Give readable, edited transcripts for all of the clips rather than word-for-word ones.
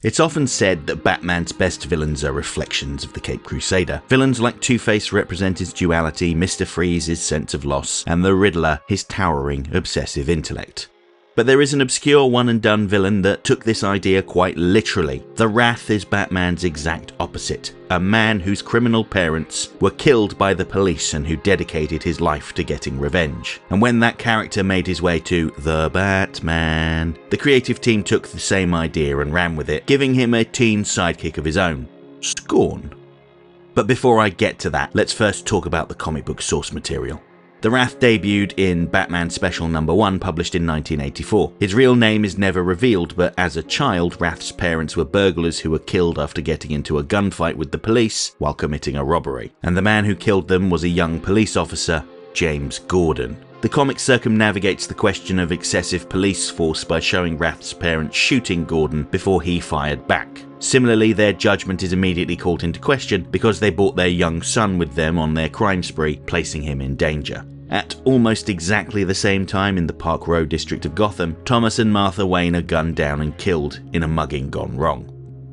It's often said that Batman's best villains are reflections of the Caped Crusader. Villains like Two-Face represent his duality, Mr. Freeze his sense of loss, and the Riddler his towering, obsessive intellect. But there is an obscure one-and-done villain that took this idea quite literally. The Wrath is Batman's exact opposite, a man whose criminal parents were killed by the police and who dedicated his life to getting revenge. And when that character made his way to The Batman, the creative team took the same idea and ran with it, giving him a teen sidekick of his own, Scorn. But before I get to that, let's first talk about the comic book source material. The Wrath debuted in Batman Special No. 1, published in 1984. His real name is never revealed, but as a child, Wrath's parents were burglars who were killed after getting into a gunfight with the police while committing a robbery. And the man who killed them was a young police officer, James Gordon. The comic circumnavigates the question of excessive police force by showing Wrath's parents shooting Gordon before he fired back. Similarly, their judgment is immediately called into question because they brought their young son with them on their crime spree, placing him in danger. At almost exactly the same time in the Park Row district of Gotham, Thomas and Martha Wayne are gunned down and killed in a mugging gone wrong.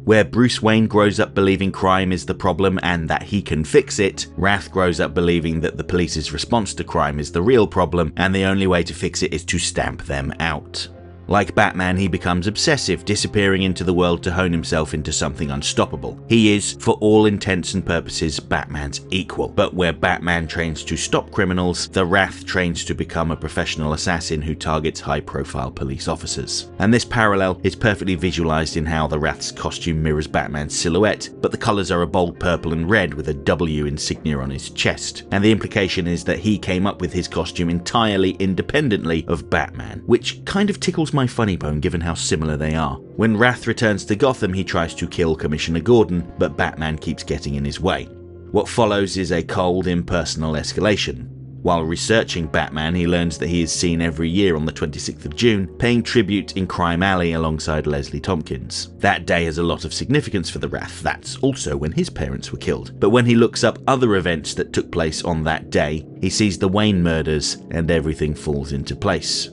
Where Bruce Wayne grows up believing crime is the problem and that he can fix it, Wrath grows up believing that the police's response to crime is the real problem and the only way to fix it is to stamp them out. Like Batman, he becomes obsessive, disappearing into the world to hone himself into something unstoppable. He is, for all intents and purposes, Batman's equal. But where Batman trains to stop criminals, the Wrath trains to become a professional assassin who targets high-profile police officers. And this parallel is perfectly visualized in how the Wrath's costume mirrors Batman's silhouette, but the colors are a bold purple and red with a W insignia on his chest. And the implication is that he came up with his costume entirely independently of Batman, which kind of tickles my funny bone given how similar they are. When Wrath returns to Gotham, he tries to kill Commissioner Gordon, but Batman keeps getting in his way. What follows is a cold, impersonal escalation. While researching Batman, he learns that he is seen every year on the 26th of June, paying tribute in Crime Alley alongside Leslie Tompkins. That day has a lot of significance for the Wrath. That's also when his parents were killed. But when he looks up other events that took place on that day, he sees the Wayne murders and everything falls into place.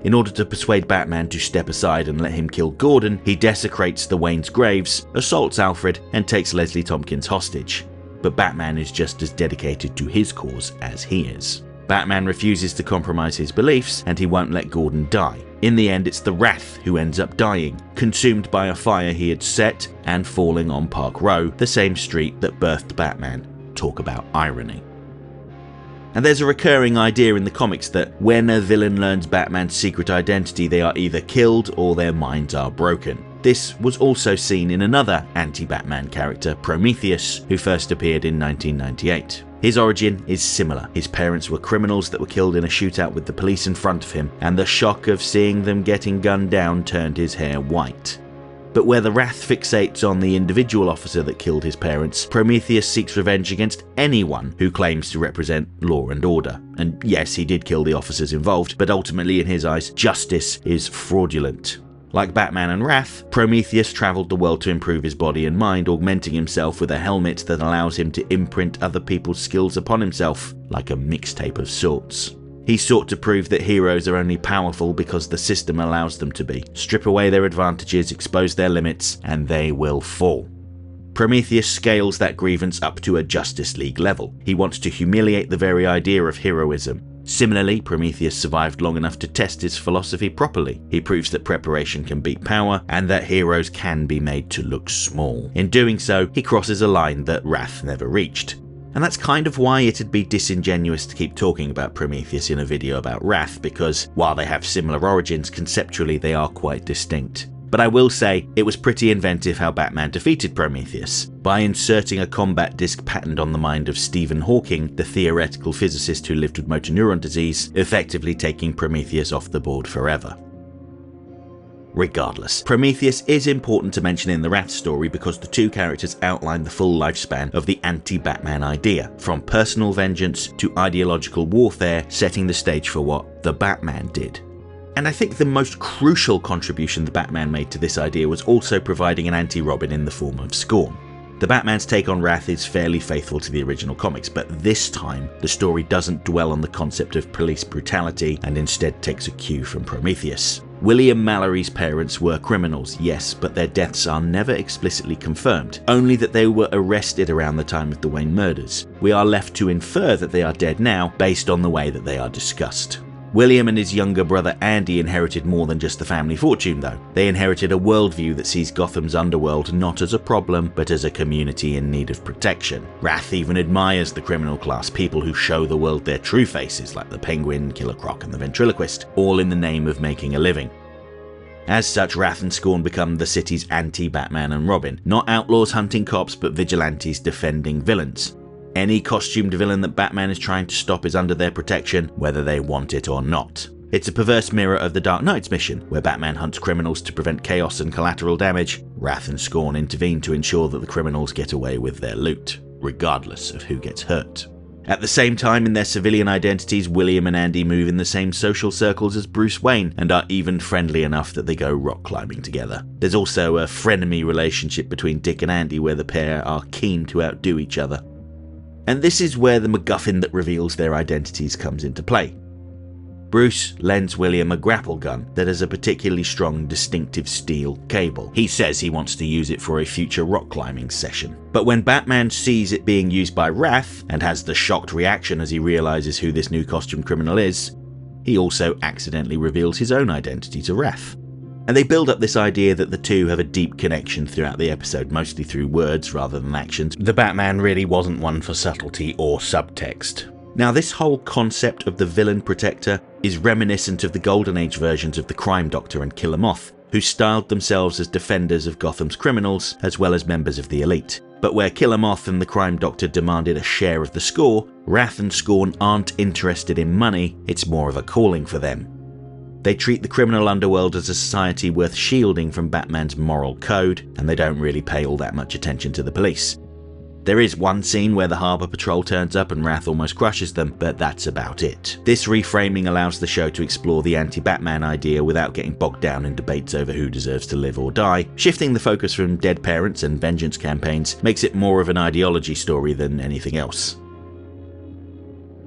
In order to persuade Batman to step aside and let him kill Gordon, he desecrates the Wayne's graves, assaults Alfred, and takes Leslie Tompkins hostage. But Batman is just as dedicated to his cause as he is. Batman refuses to compromise his beliefs, and he won't let Gordon die. In the end, it's the Wrath who ends up dying, consumed by a fire he had set and falling on Park Row, the same street that birthed Batman. Talk about irony. And there's a recurring idea in the comics that when a villain learns Batman's secret identity, they are either killed or their minds are broken. This was also seen in another anti-Batman character, Prometheus, who first appeared in 1998. His origin is similar. His parents were criminals that were killed in a shootout with the police in front of him, and the shock of seeing them getting gunned down turned his hair white. But where the Wrath fixates on the individual officer that killed his parents, Prometheus seeks revenge against anyone who claims to represent law and order. And yes, he did kill the officers involved, but ultimately in his eyes, justice is fraudulent. Like Batman and Wrath, Prometheus travelled the world to improve his body and mind, augmenting himself with a helmet that allows him to imprint other people's skills upon himself, like a mixtape of sorts. He sought to prove that heroes are only powerful because the system allows them to be. Strip away their advantages, expose their limits, and they will fall. Prometheus scales that grievance up to a Justice League level. He wants to humiliate the very idea of heroism. Similarly, Prometheus survived long enough to test his philosophy properly. He proves that preparation can beat power, and that heroes can be made to look small. In doing so, he crosses a line that Wrath never reached. And that's kind of why it'd be disingenuous to keep talking about Prometheus in a video about Wrath, because while they have similar origins, conceptually they are quite distinct. But I will say, it was pretty inventive how Batman defeated Prometheus, by inserting a combat disc patterned on the mind of Stephen Hawking, the theoretical physicist who lived with motor neuron disease, effectively taking Prometheus off the board forever. Regardless, Prometheus is important to mention in the Wrath story because the two characters outline the full lifespan of the anti-Batman idea, from personal vengeance to ideological warfare, setting the stage for what the Batman did. And I think the most crucial contribution the Batman made to this idea was also providing an anti-Robin in the form of Scorn. The Batman's take on Wrath is fairly faithful to the original comics, but this time the story doesn't dwell on the concept of police brutality and instead takes a cue from Prometheus. William Mallory's parents were criminals, yes, but their deaths are never explicitly confirmed, only that they were arrested around the time of the Wayne murders. We are left to infer that they are dead now based on the way that they are discussed. William and his younger brother Andy inherited more than just the family fortune though. They inherited a worldview that sees Gotham's underworld not as a problem, but as a community in need of protection. Wrath even admires the criminal class, people who show the world their true faces, like the Penguin, Killer Croc and the Ventriloquist, all in the name of making a living. As such, Wrath and Scorn become the city's anti-Batman and Robin, not outlaws hunting cops, but vigilantes defending villains. Any costumed villain that Batman is trying to stop is under their protection, whether they want it or not. It's a perverse mirror of the Dark Knight's mission, where Batman hunts criminals to prevent chaos and collateral damage. Wrath and Scorn intervene to ensure that the criminals get away with their loot, regardless of who gets hurt. At the same time, in their civilian identities, William and Andy move in the same social circles as Bruce Wayne, and are even friendly enough that they go rock climbing together. There's also a frenemy relationship between Dick and Andy where the pair are keen to outdo each other. And this is where the MacGuffin that reveals their identities comes into play. Bruce lends William a grapple gun that has a particularly strong, distinctive steel cable. He says he wants to use it for a future rock climbing session. But when Batman sees it being used by Wrath, and has the shocked reaction as he realizes who this new costume criminal is, he also accidentally reveals his own identity to Wrath. And they build up this idea that the two have a deep connection throughout the episode, mostly through words rather than actions. The Batman really wasn't one for subtlety or subtext. Now, this whole concept of the villain protector is reminiscent of the Golden Age versions of the Crime Doctor and Killer Moth, who styled themselves as defenders of Gotham's criminals as well as members of the elite. But where Killer Moth and the Crime Doctor demanded a share of the score, Wrath and Scorn aren't interested in money, it's more of a calling for them. They treat the criminal underworld as a society worth shielding from Batman's moral code, and they don't really pay all that much attention to the police. There is one scene where the Harbour Patrol turns up and Wrath almost crushes them, but that's about it. This reframing allows the show to explore the anti-Batman idea without getting bogged down in debates over who deserves to live or die. Shifting the focus from dead parents and vengeance campaigns makes it more of an ideology story than anything else.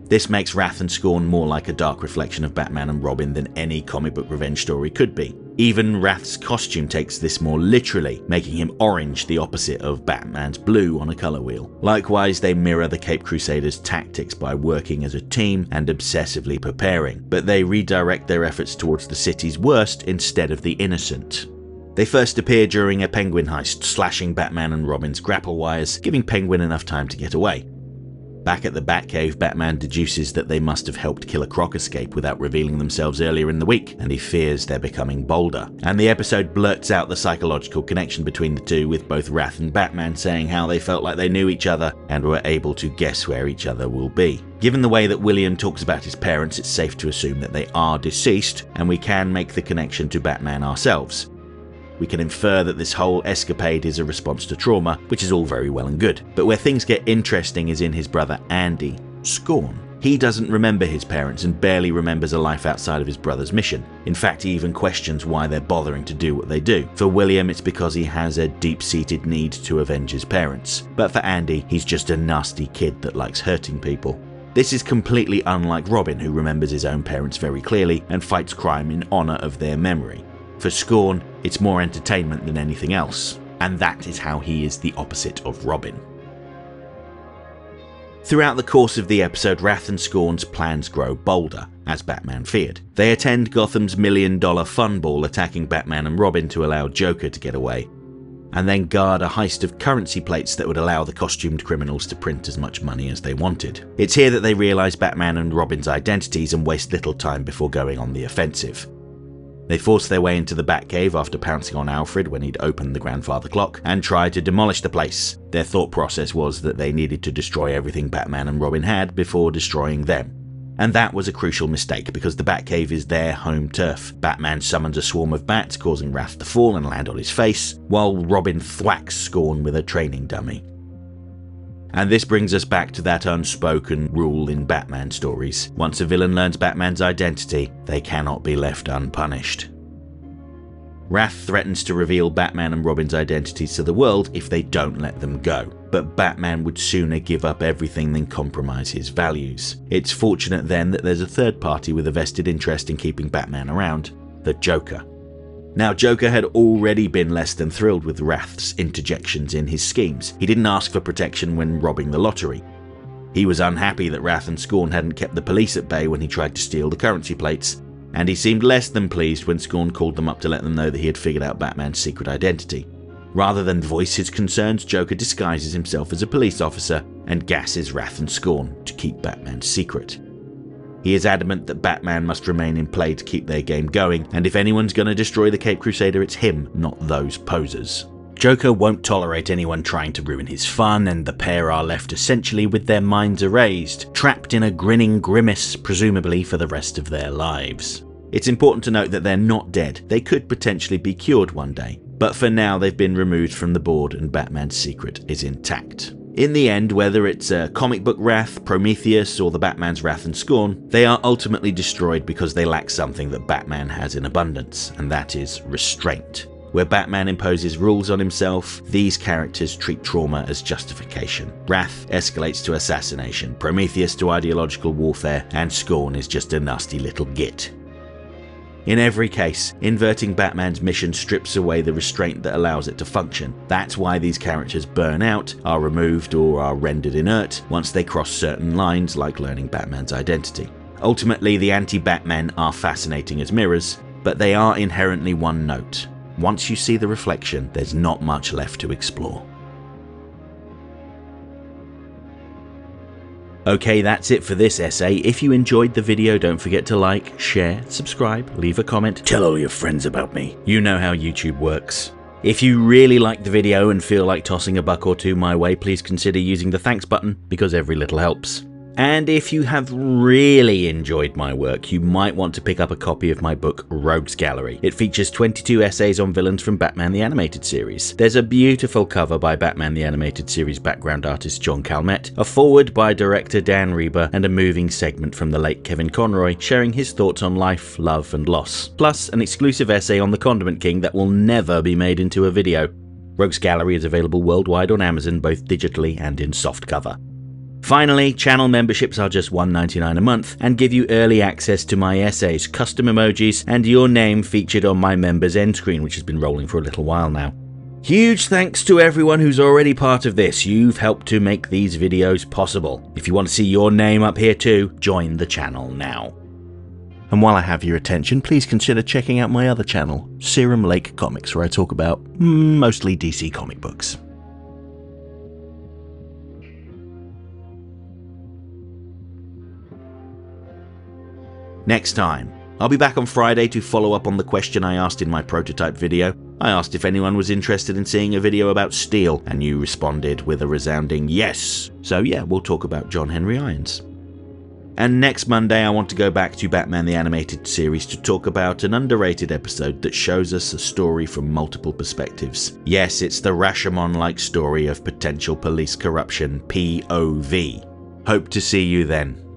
This makes Wrath and Scorn more like a dark reflection of Batman and Robin than any comic book revenge story could be. Even Wrath's costume takes this more literally, making him orange, the opposite of Batman's blue on a colour wheel. Likewise, they mirror the Caped Crusaders' tactics by working as a team and obsessively preparing, but they redirect their efforts towards the city's worst instead of the innocent. They first appear during a Penguin heist, slashing Batman and Robin's grapple wires, giving Penguin enough time to get away. Back at the Batcave, Batman deduces that they must have helped Killer Croc escape without revealing themselves earlier in the week, and he fears they're becoming bolder. And the episode blurts out the psychological connection between the two, with both Wrath and Batman saying how they felt like they knew each other and were able to guess where each other will be. Given the way that William talks about his parents, it's safe to assume that they are deceased, and we can make the connection to Batman ourselves. We can infer that this whole escapade is a response to trauma, which is all very well and good. But where things get interesting is in his brother Andy, Scorn. He doesn't remember his parents and barely remembers a life outside of his brother's mission. In fact, he even questions why they're bothering to do what they do. For William, it's because he has a deep-seated need to avenge his parents. But for Andy, he's just a nasty kid that likes hurting people. This is completely unlike Robin, who remembers his own parents very clearly and fights crime in honour of their memory. For Scorn, it's more entertainment than anything else, and that is how he is the opposite of Robin. Throughout the course of the episode, Wrath and Scorn's plans grow bolder, as Batman feared. They attend Gotham's $1 million fun ball, attacking Batman and Robin to allow Joker to get away, and then guard a heist of currency plates that would allow the costumed criminals to print as much money as they wanted. It's here that they realise Batman and Robin's identities and waste little time before going on the offensive. They force their way into the Batcave after pouncing on Alfred when he'd opened the grandfather clock, and try to demolish the place. Their thought process was that they needed to destroy everything Batman and Robin had before destroying them. And that was a crucial mistake, because the Batcave is their home turf. Batman summons a swarm of bats, causing Wrath to fall and land on his face, while Robin thwacks Scorn with a training dummy. And this brings us back to that unspoken rule in Batman stories. Once a villain learns Batman's identity, they cannot be left unpunished. Wrath threatens to reveal Batman and Robin's identities to the world if they don't let them go, but Batman would sooner give up everything than compromise his values. It's fortunate then that there's a third party with a vested interest in keeping Batman around. the Joker. Now, Joker had already been less than thrilled with Wrath's interjections in his schemes. He didn't ask for protection when robbing the lottery. He was unhappy that Wrath and Scorn hadn't kept the police at bay when he tried to steal the currency plates, and he seemed less than pleased when Scorn called them up to let them know that he had figured out Batman's secret identity. Rather than voice his concerns, Joker disguises himself as a police officer and gasses Wrath and Scorn to keep Batman's secret. He is adamant that Batman must remain in play to keep their game going, and if anyone's going to destroy the Caped Crusader, it's him, not those posers. Joker won't tolerate anyone trying to ruin his fun, and the pair are left essentially with their minds erased, trapped in a grinning grimace, presumably for the rest of their lives. It's important to note that they're not dead. They could potentially be cured one day, but for now they've been removed from the board and Batman's secret is intact. In the end, whether it's a comic book Wrath, Prometheus, or the Batman's Wrath and Scorn, they are ultimately destroyed because they lack something that Batman has in abundance, and that is restraint. Where Batman imposes rules on himself, these characters treat trauma as justification. Wrath escalates to assassination, Prometheus to ideological warfare, and Scorn is just a nasty little git. In every case, inverting Batman's mission strips away the restraint that allows it to function. That's why these characters burn out, are removed, or are rendered inert once they cross certain lines, like learning Batman's identity. Ultimately, the anti-Batmen are fascinating as mirrors, but they are inherently one note. Once you see the reflection, there's not much left to explore. Okay, that's it for this essay. If you enjoyed the video, don't forget to like, share, subscribe, leave a comment, tell all your friends about me. You know how YouTube works. If you really liked the video and feel like tossing a buck or two my way, please consider using the thanks button, because every little helps. And if you have really enjoyed my work, you might want to pick up a copy of my book, Rogues Gallery. It features 22 essays on villains from Batman the Animated Series. There's a beautiful cover by Batman the Animated Series background artist John Calmette, a foreword by director Dan Reber, and a moving segment from the late Kevin Conroy sharing his thoughts on life, love, and loss. Plus, an exclusive essay on the Condiment King that will never be made into a video. Rogues Gallery is available worldwide on Amazon, both digitally and in softcover. Finally, channel memberships are just $1.99 a month and give you early access to my essays, custom emojis, and your name featured on my members end screen, which has been rolling for a little while now. Huge thanks to everyone who's already part of this. You've helped to make these videos possible. If you want to see your name up here too, join the channel now. And while I have your attention, please consider checking out my other channel, Serum Lake Comics, where I talk about mostly DC comic books. Next time, I'll be back on Friday to follow up on the question I asked in my prototype video. I asked if anyone was interested in seeing a video about steel, and you responded with a resounding yes. So yeah, we'll talk about John Henry Irons. And next Monday I want to go back to Batman the Animated Series to talk about an underrated episode that shows us a story from multiple perspectives. Yes, it's the Rashomon-like story of potential police corruption, POV. Hope to see you then.